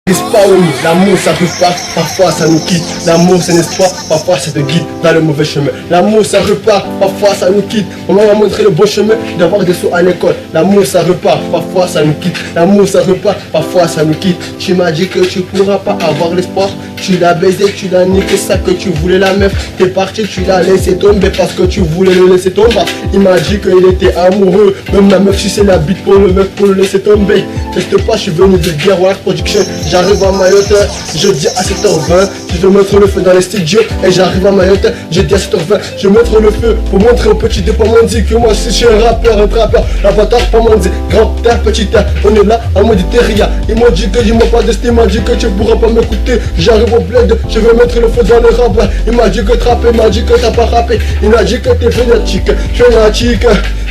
L'espoir, oui, l'amour ça repart, parfois ça nous quitte. L'amour c'est un espoir, parfois ça te guide dans le mauvais chemin. L'amour ça repart, parfois ça nous quitte. On m'a montré le bon chemin d'avoir des sauts à l'école. L'amour ça repart, parfois ça nous quitte. L'amour ça repart, parfois ça nous quitte. Tu m'as dit que tu pourras pas avoir l'espoir. Tu l'as baisé, tu l'as niqué, ça que tu voulais la meuf. T'es parti, tu l'as laissé tomber parce que tu voulais le laisser tomber. Il m'a dit qu'il était amoureux, même la meuf suçait la bite pour le mec pour le laisser tomber. Teste pas, je suis venu de Gear Warrior Production. J'arrive à Mayotte, je dis à 7h20, je vais mettre le feu dans les studios. Et j'arrive à Mayotte, je dis à 7h20, je vais mettre le feu pour montrer aux petits dé pas m'en dit que moi si je suis un rappeur, un trappeur. La bâtard pas m'en dit, grand terre, petit terre, on est là en mode terria. Ils m'ont dit que ils m'ont pas d'estime, ils m'ont dit que tu pourras pas m'écouter. J'arrive au bled, je vais mettre le feu dans le rap. Il m'a dit que trapper, il m'a dit que t'as pas rappé. Il m'a dit que t'es fanatique,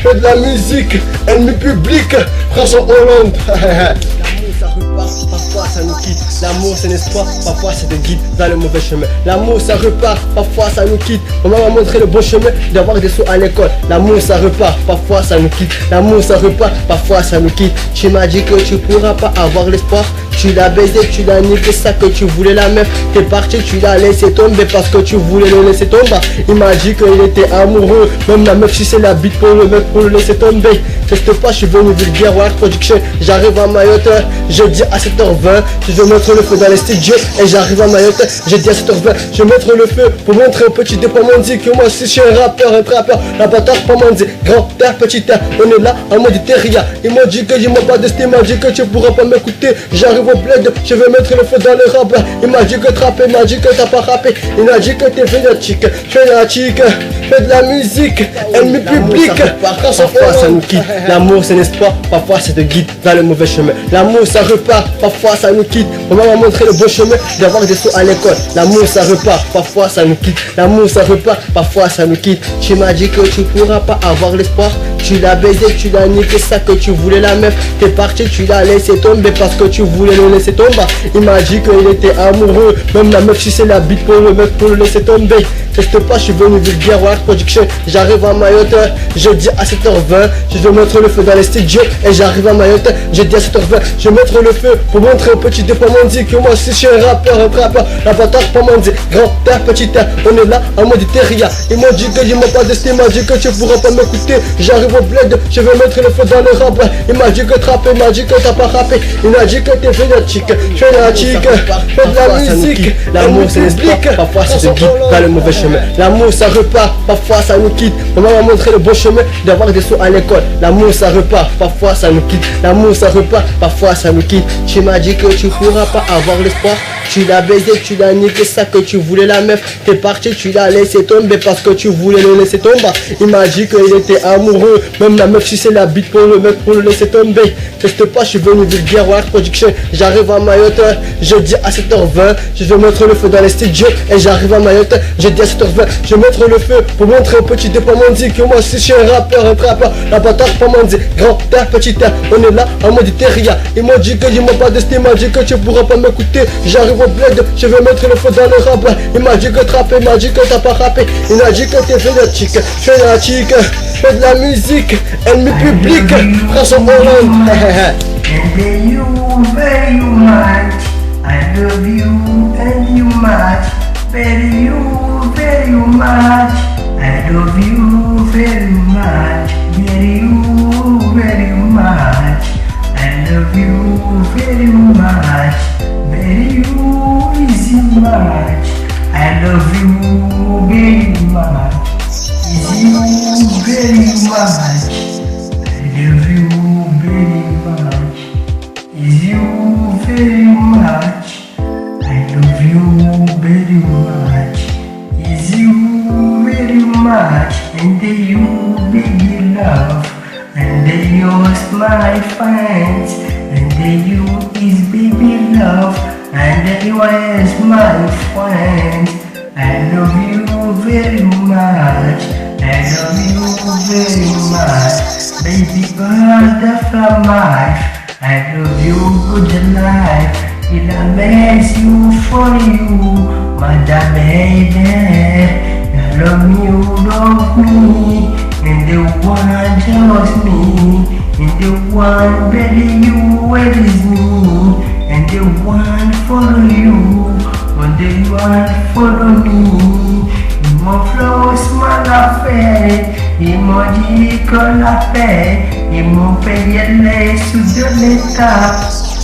fais de la musique, ennemi public, François Hollande. L'amour ça repart, parfois ça nous quitte. L'amour c'est un espoir, parfois ça te guide dans le mauvais chemin. L'amour ça repart, parfois ça nous quitte. On m'a montré le bon chemin d'avoir des sauts à l'école. L'amour ça repart, parfois ça nous quitte. L'amour ça repart, parfois ça nous quitte. Tu m'as dit que tu pourras pas avoir l'espoir. Tu l'as baisé, tu l'as niqué, ça que tu voulais la meuf. T'es parti, tu l'as laissé tomber parce que tu voulais le laisser tomber. Il m'a dit qu'il était amoureux, même la meuf suçait la bite pour le mec pour le laisser tomber. Teste pas, je suis venu de Gear Warrior Production. J'arrive à Mayotte, je dis à 7h20, je vais mettre le feu dans les studios. Et j'arrive à Mayotte, je dis à 7h20, je vais mettre le feu pour montrer aux petits dé pas m'en dit que moi si je suis un rappeur, un trappeur. La bâtard pas m'en dit, grand terre, petit terre, on est là en mode terria. Ils m'ont dit que ils m'ont pas d'estime, ils m'ont dit que tu pourras pas m'écouter. J'arrive au bled, je vais mettre le feu dans le rap. Il m'a dit que trapper, il m'a dit que t'as pas rappé. Il m'a dit que t'es fanatique, fais de la musique, ennemi public, parfois ça nous quitte. L'amour c'est un espoir, parfois ça te guide dans le mauvais chemin. L'amour ça repart, parfois ça nous quitte. On m'a montré le bon chemin d'avoir des sauts à l'école. L'amour ça repart, parfois ça nous quitte. L'amour ça repart, parfois ça nous quitte. Tu m'as dit que tu pourras pas avoir l'espoir. Tu l'as baisé, tu l'as niqué, ça que tu voulais la meuf. T'es parti, tu l'as laissé tomber parce que tu voulais le laisser tomber. Il m'a dit qu'il était amoureux, même la meuf suçait la bite pour le mec pour le laisser tomber. Teste pas, je suis venu de Gear Warrior Production. J'arrive à Mayotte, je dis à 7h20, je vais mettre le feu dans les studios. Et j'arrive à Mayotte, je dis à 7h20, je vais mettre le feu pour montrer aux petits dé pas m'en dit que moi si je suis un rappeur, un trappeur. La bâtard pas m'en dit, grand terre, petit terre, on est là en mode terria. Ils m'ont dit que ils m'ont pas d'estime, ils m'ont dit que tu pourras pas m'écouter. J'arrive au bled, je vais mettre le feu dans le rap. Il m'a dit que trapper, il m'a dit que t'as pas rappé. Il m'a dit que t'es fanatique, fais de la musique. L'amour c'est l'espoir, parfois ça te guide dans le mauvais chemin. L'amour ça repart, parfois ça nous quitte. On m'a montré le bon chemin d'avoir des sauts à l'école. L'amour ça repart, parfois ça nous quitte. L'amour ça repart, parfois ça nous quitte. Tu m'as dit que tu pourras pas avoir l'espoir. Tu l'as baisé, tu l'as niqué, ça que tu voulais la meuf. T'es parti, tu l'as laissé tomber parce que tu voulais le laisser tomber. Il m'a dit qu'il était amoureux, même la meuf suçait la bite pour le mec pour le laisser tomber. Teste pas, je suis venu de Gear Warrior Production. J'arrive à Mayotte, je dis à 7h20, je vais mettre le feu dans les studios. Et j'arrive à Mayotte, je dis à 7h20, je vais mettre le feu pour montrer aux petits dé pas m'en dit que moi si je suis un rappeur, un trappeur. La bâtard pas m'en dit, grand terre, petit terre, on est là en mode terria. Ils m'ont dit que ils m'ont pas d'estime, ils m'ont dit que tu pourras pas m'écouter. J'arrive au bled, je vais mettre le feu dans le rap. Il m'a dit que trapper, il m'a dit que t'as pas rappé. Il m'a dit que t'es fanatique, fais de la musique, ennemi public, François Hollande. And you very much, I love you and you much, very much, I love you very much, very much, I love you very much, very easy much, I love you very much, easy very much, I love you very much. You very much, I love you very much. Is you very much, and you big love, and yours my friends, and you is baby love, and you is my friend. I love you very much, I love you very much, baby butterfly. I love you good life, and I miss you for you, my baby. I love me, and the one loves me, and the one baby you is me, and they want to follow you, and they want to follow me. Ils m'ont flotté mal la fête, ils m'ont dit que la paix, ils m'ont payé les sous de l'État.